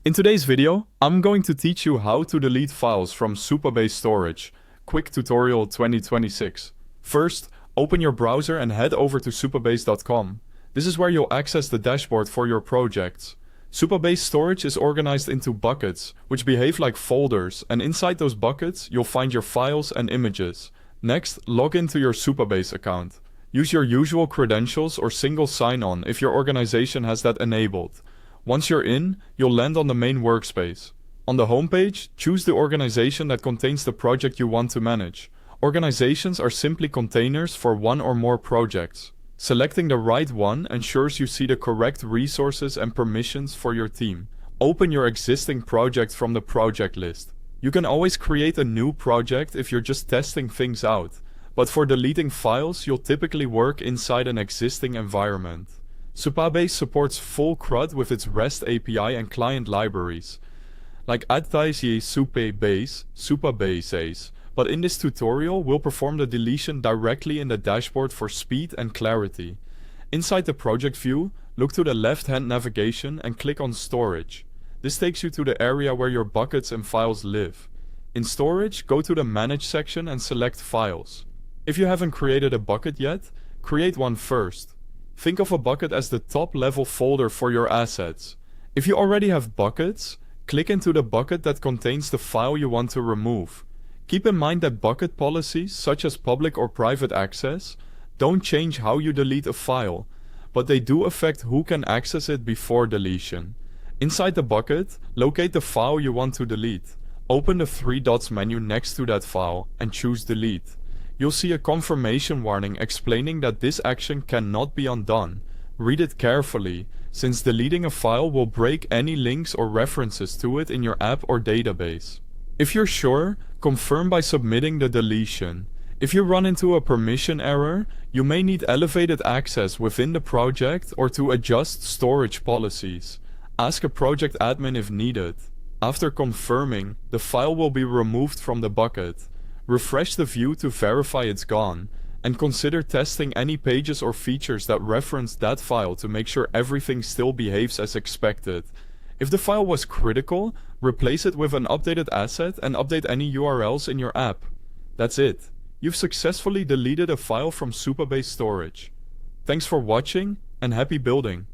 In today's video, I'm going to teach you how to delete files from Supabase Storage. Quick tutorial 2026. First, open your browser and head over to supabase.com. This is where you'll access the dashboard for your projects. Supabase Storage is organized into buckets, which behave like folders, and inside those buckets, you'll find your files and images. Next, log into your Supabase account. Use your usual credentials or single sign-on if your organization has that enabled. Once you're in, you'll land on the main workspace. On the homepage, choose the organization that contains the project you want to manage. Organizations are simply containers for one or more projects. Selecting the right one ensures you see the correct resources and permissions for your team. Open your existing project from the project list. You can always create a new project if you're just testing things out, but for deleting files, you'll typically work inside an existing environment. Supabase supports full CRUD with its REST API and client libraries, like Supabase, but in this tutorial we'll perform the deletion directly in the dashboard for speed and clarity. Inside the project view, look to the left-hand navigation and click on Storage. This takes you to the area where your buckets and files live. In Storage, go to the Manage section and select Files. If you haven't created a bucket yet, create one first. Think of a bucket as the top-level folder for your assets. If you already have buckets, click into the bucket that contains the file you want to remove. Keep in mind that bucket policies, such as public or private access, don't change how you delete a file, but they do affect who can access it before deletion. Inside the bucket, locate the file you want to delete. Open the three dots menu next to that file and choose Delete. You'll see a confirmation warning explaining that this action cannot be undone. Read it carefully, since deleting a file will break any links or references to it in your app or database. If you're sure, confirm by submitting the deletion. If you run into a permission error, you may need elevated access within the project or to adjust storage policies. Ask a project admin if needed. After confirming, the file will be removed from the bucket. Refresh the view to verify it's gone, and consider testing any pages or features that reference that file to make sure everything still behaves as expected. If the file was critical, replace it with an updated asset and update any URLs in your app. That's it. You've successfully deleted a file from Supabase Storage. Thanks for watching, and happy building!